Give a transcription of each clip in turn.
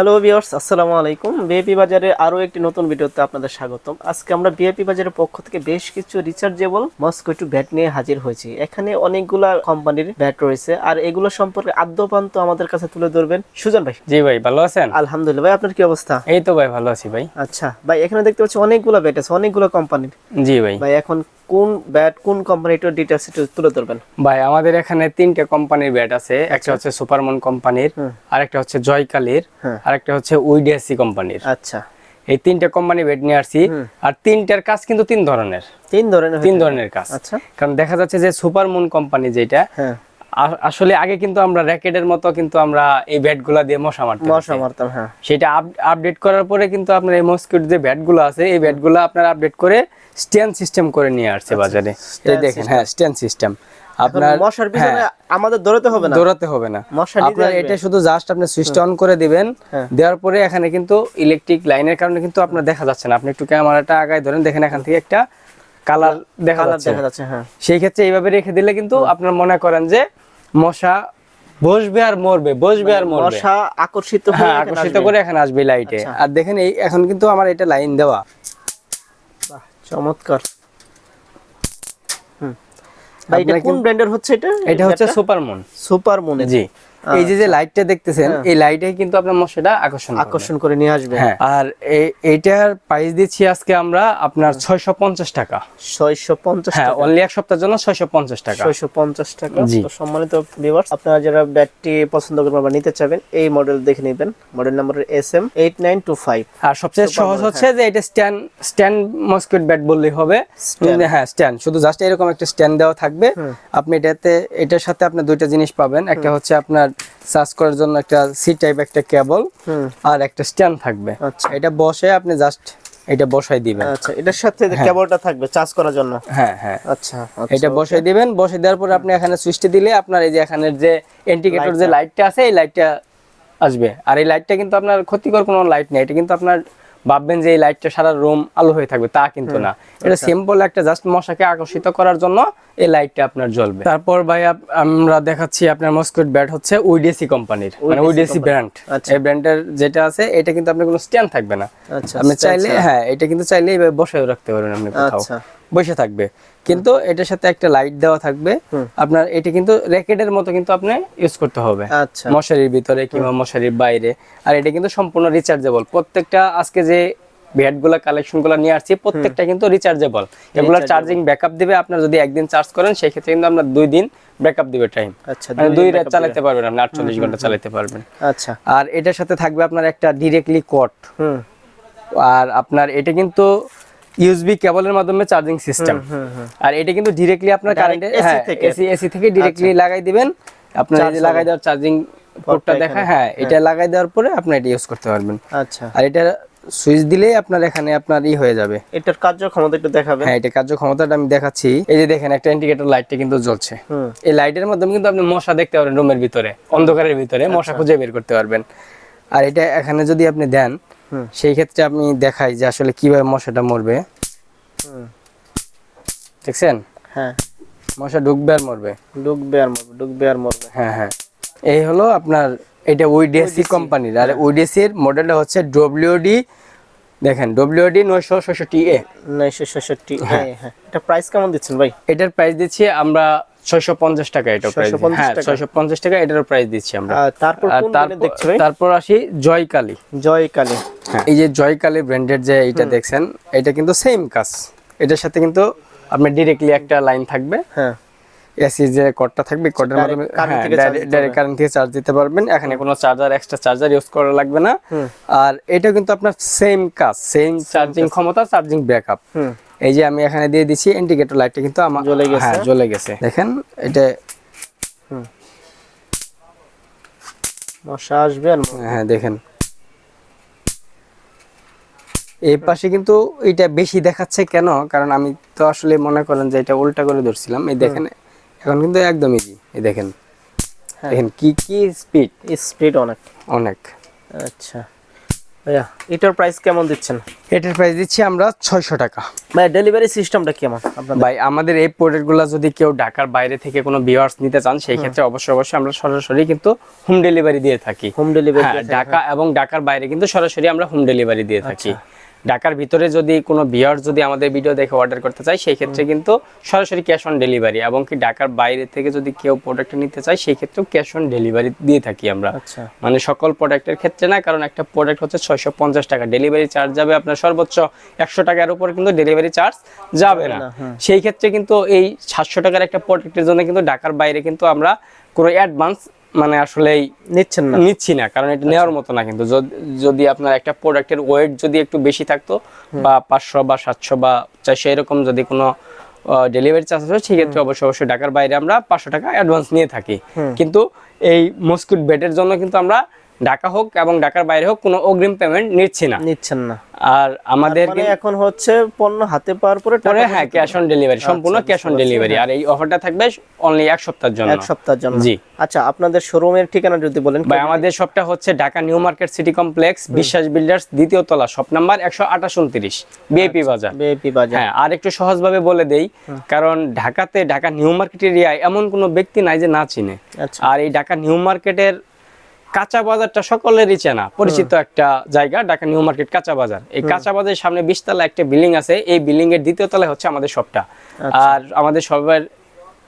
Hello viewers, আসসালামু আলাইকুম। BAP বাজারে আরো একটি নতুন ভিডিওতে আপনাদের স্বাগতম। আজকে আমরা বিএপি বাজারের পক্ষ থেকে বেশ কিছু রিচার্জেবল মসকুইটো ব্যাট নিয়ে হাজির হয়েছি। এখানে অনেকগুলা কোম্পানির ব্যাট রয়েছে, আর এগুলো সম্পর্কে আদ্যপান্ত আমাদের কাছে তুলে ধরবেন সুজন ভাই। জি ভাই, ভালো আছেন? আলহামদুলিল্লাহ। ভাই আপনার কি অবস্থা? এই তো ভাই, ভালো আছি ভাই। আচ্ছা ভাই, এখানে দেখতে পাচ্ছি অনেকগুলো ব্যাট আছে, অনেকগুলো কোম্পানির। জি ভাই। ভাই এখন কোন ব্যাট কোন কোম্পানিটার ডিটেইলস একটু তুলে ধরবেন। ভাই আমাদের এখানে তিনটে কোম্পানির ব্যাট আছে। একটা হচ্ছে সুপারমন কোম্পানির, আরেকটা হচ্ছে জয়কালীর, আরেকটা হচ্ছে উইডিএসসি কোম্পানির। আচ্ছা, এই তিনটে কোম্পানি ব্যাট নিয়ে আসছি। আর তিনটার কাজ কিন্তু তিন ধরনের কাজ। আচ্ছা, কারণ দেখা যাচ্ছে যে সুপারমুন কোম্পানি যেটা, আসলে আগে কিন্তু আমরা র্যাকেটের মতো কিন্তু আমরা এই ব্যাটগুলা দিয়ে মশা মারতাম। হ্যাঁ, সেটা আপডেট করার পরে কিন্তু আপনার এই মসকিউটো যে ব্যাটগুলো আছে, এই ব্যাটগুলো আপনার আপডেট করে স্ট্যান্ড সিস্টেম করে নিয়ে আসছে বাজারে। এই দেখেন, হ্যাঁ, স্ট্যান্ড সিস্টেম। আপনার মশার পিছনে আমাদের দৌড়াতে হবে না। আপনার এটা শুধু জাস্ট আপনি সুইচটা অন করে দিবেন। দেওয়ার পরে এখানে কিন্তু ইলেকট্রিক লাইনের কারণে কিন্তু আপনার দেখা যাচ্ছে না। আপনি একটু ক্যামেরাটা আগায় ধরেন, দেখেন এখান থেকে একটা কালার দেখা যাচ্ছে। হ্যাঁ, সেই ক্ষেত্রে এইভাবে রেখে দিলে কিন্তু আপনার মনে করেন যে মশা বসবে আর মরবে, মশা আকর্ষিত করে এখানে আসবে লাইটে। আর দেখেন এই এখন কিন্তু আমার এটা লাইন দেওয়া। বাহ, চমৎকার। ভাই এটা কোন ব্র্যান্ডের হচ্ছে? এটা হচ্ছে সুপারমুন। জি, এই যে লাইটটা দেখতেছেন, এই লাইটে কিন্তু আপনার মশাটা আকর্ষণ করে নিয়ে আসবে। হ্যাঁ, আর এইটার প্রাইস দিচ্ছি আজকে আমরা আপনার 650 টাকা। 650 হ্যাঁ, টাকা অনলি এক সপ্তাহের জন্য 650 টাকা। 650 টাকা। তো সম্মানিত ভিউয়ার্স, আপনারা যারা ব্যাটটি পছন্দ করবেন বা নিতে চাবেন, এই মডেল দেখে নেবেন। Model number SM8925। আর সবচেয়ে সহজ হচ্ছে যে এটা স্ট্যান্ড মসকিউটো ব্যাট বললেই হবে। হ্যাঁ, স্ট্যান্ড, শুধু জাস্ট এরকম একটা স্ট্যান্ড দেওয়া থাকবে। আপনি এটার সাথে আপনি দুইটা জিনিস পাবেন। একটা হচ্ছে আপনার চার্জ করার জন্য একটা সি টাইপ একটা কেবল, আর একটা স্ট্যান্ড থাকবে। এটা বসে আপনি জাস্ট এটা বসাই দিবেন। আচ্ছা, এটার সাথে কেবলটা থাকবে চার্জ করার জন্য। হ্যাঁ হ্যাঁ, আচ্ছা, এটা বসাই দিবেন। বসে দেওয়ার পর আপনি এখানে সুইচটা দিলে আপনার এই যে এখানের যে ইন্ডিকেটর যে লাইটটা আছে, এই লাইটটা আসবে। আর এই লাইটটা কিন্তু আপনার ক্ষতিকর কোনো লাইট নেই। এটা কিন্তু আপনার ভাববেন যে এই লাইটটা সারা রুম আলো হয়ে থাকবে, তা কিন্তু না। এটা সিম্পল একটা জাস্ট মশাকে আকর্ষিত করার জন্য এই লাইটটা আপনার জ্বলবে। তারপর ভাই আমরা দেখাচ্ছি আপনার মসকিউটো ব্যাট হচ্ছে উইডিএসসি কোম্পানির, মানে উইডিএসসি ব্র্যান্ড। এই ব্র্যান্ডের যেটা আছে, এটা কিন্তু আপনার কোনো স্ট্যান্ড থাকবে না। আপনি চাইলে, হ্যাঁ, এটা কিন্তু চাইলে এইভাবে বসেও রাখতে পারবেন, আপনি কোথাও বসে থাকবে। কিন্তু এটার সাথে একটা লাইট দেওয়া থাকবে আপনার। এটা কিন্তু র্যাকেটের মতো কিন্তু আপনি ইউজ করতে হবে মশারির ভিতরে কিংবা মশারির বাইরে। আর এটা কিন্তু সম্পূর্ণ রিচার্জেবল। প্রত্যেকটা আজকে যে ব্যাটগুলা কালেকশনগুলো নিয়ে আসছি, প্রত্যেকটা কিন্তু রিচার্জেবল। এগুলা চার্জিং ব্যাকআপ দিবে। আপনার যদি একদিন চার্জ করেন, সেই ক্ষেত্রে কিন্তু আমরা 2 দিন ব্যাকআপ দিবে টাইম। মানে 2 রাত চালাতে পারবেন, আপনি 48 ঘন্টা চালাতে পারবেন। আচ্ছা, আর এটার সাথে থাকবে আপনার একটা ডিরেক্টলি কট। আর আপনার এটা কিন্তু ইউএসবি কেবলের মাধ্যমে চার্জিং সিস্টেম। আর এটা কিন্তু ডাইরেক্টলি আপনার কারেন্টে এসি থেকে ডাইরেক্টলি লাগাই দিবেন। আপনার এই যে লাগাই দেওয়ার চার্জিং পোর্টটা দেখা, হ্যাঁ, এটা লাগাই দেওয়ার পরে আপনি এটা ইউজ করতে পারবেন। আচ্ছা, আর এটা সুইচ দিলেই আপনার এখানে আপনার হয়ে যাবে। এটার কার্যক্ষমতা একটু দেখাবেন। হ্যাঁ, এটা কার্যক্ষমতাটা আমি দেখাচ্ছি। এই যে দেখেন, একটা ইন্ডিকেটর লাইটটা কিন্তু জ্বলছে। এই লাইটের মাধ্যমে কিন্তু আপনি মশা দেখতে পারবেন রুমের ভিতরে, অন্ধকারের ভিতরে মশা খুঁজে বের করতে পারবেন। আর এটা এখানে যদি আপনি দেন, সেই ক্ষেত্রে আমি দেখাই যে আসলে কিভাবে মশাটা মরবে। দেখছেন? হ্যাঁ, মশা ঢুকবে আর মরবে। হ্যাঁ হ্যাঁ, এই হলো আপনার এটা উইডিএসসি কোম্পানির। আর উইডিএসসি এর মডেলটা হচ্ছে WD, দেখেন WD 966A। 966 হ্যাঁ। এটা প্রাইস কেমন দিচ্ছেন ভাই? এটার প্রাইস দিচ্ছি আমরা 650 টাকা। এটা প্রাইস, হ্যাঁ, 650 টাকা এটার প্রাইস দিচ্ছি আমরা। তারপর কোন ব্র্যান্ড দেখছি ভাই? তারপর আসি জয়কালী। হ্যাঁ, এই যে জয়কালী ব্র্যান্ডের যে এটা দেখছেন, এটা কিন্তু সেম কাজ। এটার সাথে কিন্তু আপনার ডাইরেক্টলি একটা লাইন থাকবে। হ্যাঁ, এসি যে কর্ডটা থাকবে, কর্ডের মাধ্যমে ডাইরেক্ট কারেন্ট থেকে চার্জ দিতে পারবেন। এখানে কোনো এক্সট্রা চার্জার ইউজ করা লাগবে না। আর এটা কিন্তু আপনার সেম কাজ, সেম চার্জিং ক্ষমতা, চার্জিং ব্যাকআপ। এই যে আমি এখানে দিয়ে দিচ্ছি ইন্ডিকেটর লাইটটা কিন্তু আমার জ্বলে গেছে। দেখেন এটা মশা আসবে আর, হ্যাঁ দেখেন এই পাশে কিন্তু এটা বেশি দেখাচ্ছে কেন? কারণ আমি তো আসলে মনে করেন যে এটা উল্টা করে ধরছিলাম। এই দেখেন এখন কিন্তু একদম ইজি। এই দেখেন, দেখেন কি স্পিড অনেক। অনেক। আচ্ছা ভাইয়া, এটার প্রাইস কেমন দিচ্ছেন? এটার প্রাইস দিচ্ছি আমরা 600 টাকা। ভাই ডেলিভারি সিস্টেমটা কেমন আপনাদের? ভাই আমাদের এই প্রোডাক্টগুলো যদি কেউ ঢাকার বাইরে থেকে কোনো ভিউয়ার্স নিতে চান সেই ক্ষেত্রে অবশ্যই আমরা সরাসরি কিন্তু হোম ডেলিভারি দিয়ে থাকি। হোম ডেলিভারি ঢাকা এবং ঢাকার বাইরে কিন্তু সরাসরি আমরা হোম ডেলিভারি দিয়ে থাকি। ঢাকার ভিতরে যদি কোনো ভিউয়ার যদি আমাদের ভিডিও দেখে অর্ডার করতে চায় সেই ক্ষেত্রে কিন্তু সরাসরি ক্যাশ অন ডেলিভারি, এবং কি ঢাকার বাইরে থেকে যদি কেউ প্রোডাক্ট নিতে চায় সেই ক্ষেত্রেও ক্যাশ অন ডেলিভারি দিয়ে থাকি আমরা। আচ্ছা, মানে সকল প্রোডাক্টের ক্ষেত্রে না, কারণ একটা প্রোডাক্ট হচ্ছে 650 টাকা, ডেলিভারি চার্জ যাবে আপনার সর্বোচ্চ 100 টাকার উপর কিন্তু ডেলিভারি চার্জ যাবে না। সেই ক্ষেত্রে কিন্তু এই 700 টাকার একটা প্রোডাক্টের জন্য কিন্তু ঢাকার বাইরে কিন্তু আমরা কোনো অ্যাডভান্স মানে আসলেই নিচ্ছি না, কারণ এটা নেওয়ার মতো না। কিন্তু যদি আপনার একটা প্রোডাক্টের ওয়েট যদি একটু বেশি থাকতো বা 500 বা 700 বা 400 এরকম যদি কোনো ডেলিভারি চার্জ হয় সেই ক্ষেত্রে অবশ্যই ঢাকার বাইরে আমরা 500 টাকা অ্যাডভান্স নিয়ে থাকি। কিন্তু এই মস্কিটো বেটের জন্য কিন্তু আমরা ঢাকা হোক এবং ঢাকার বাইরে হোক কোনো অগ্রিম পেমেন্ট নিচ্ছেন না। আর আমাদের মানে এখন হচ্ছে পণ্য হাতে পাওয়ার পরে হ্যাঁ ক্যাশ অন ডেলিভারি, সম্পূর্ণ ক্যাশ অন ডেলিভারি। আর এই অফারটা থাকবে অনলি 1 সপ্তাহের জন্য। 1 সপ্তাহের জন্য। জি। আচ্ছা, আপনাদের শোরুমের ঠিকানা যদি বলেন? ভাই আমাদের শপটা হচ্ছে Dhaka new market city complex, বিশ্বাস বিল্ডার্স, দ্বিতীয় তলা, শপ নাম্বার 128-29, বিএপি বাজার। বিএপি বাজার। হ্যাঁ, আর একটু সহজভাবে বলে দেই, কারণ ঢাকা নিউ মার্কেট এরিয়ায় এমন কোনো ব্যক্তি নাই যে না চিনে। আর এই ঢাকা নিউ মার্কেটের কাঁচা বাজারটা সকলেরই চেনা পরিচিত একটা জায়গা, ঢাকা নিউ মার্কেট কাঁচা বাজার। এই কাঁচা বাজারের সামনে 20 তলা একটা বিল্ডিং আছে, এই বিল্ডিং এর দ্বিতীয় তলায় হচ্ছে আমাদের শপটা। আর আমাদের সবার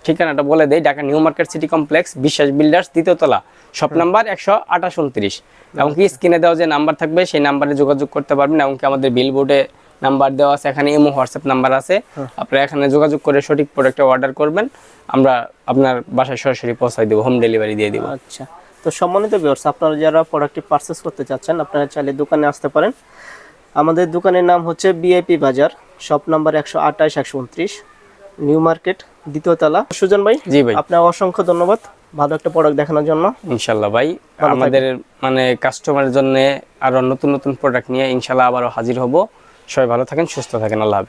ঠিকানাটা বলে দেই, Dhaka new market city complex, বিশ্বাস বিল্ডার্স, দ্বিতীয় তলা, শপ নাম্বার 128-29। এমনকি স্ক্রিনে দেওয়া যে নাম্বার থাকবে সেই নাম্বারে যোগাযোগ করতে পারবেন, এমনকি আমাদের বিলবোর্ডে নাম্বার দেওয়া আছে, এখানে ইমো হোয়াটসঅ্যাপ নাম্বার আছে, আপনারা এখানে যোগাযোগ করে সঠিক প্রোডাক্টটা অর্ডার করবেন, আমরা আপনার বাসায় সরাসরি পৌঁছাই দেব, হোম ডেলিভারি দিয়ে দিব। আচ্ছা, তো সম্মানিত ভিউয়ার্স, আপনারা যারা প্রোডাক্টটি পারচেজ করতে চাচ্ছেন আপনারা চাইলে দোকানে আসতে পারেন। আমাদের দোকানের নাম হচ্ছে বিআইপি বাজার, শপ নাম্বার 128-129, নিউ মার্কেট, দ্বিতীয় তলা। সুজন ভাই, জি ভাই, আপনার অসংখ্য ধন্যবাদ ভালো একটা প্রোডাক্ট দেখানোর জন্য। ইনশাআল্লাহ ভাই, আমাদের মানে কাস্টমারের জন্য আরো নতুন প্রোডাক্ট নিয়ে ইনশাআল্লাহ আবারও হাজির হব। সবাই ভালো থাকেন, সুস্থ থাকেন, আল্লাহ হাফেজ।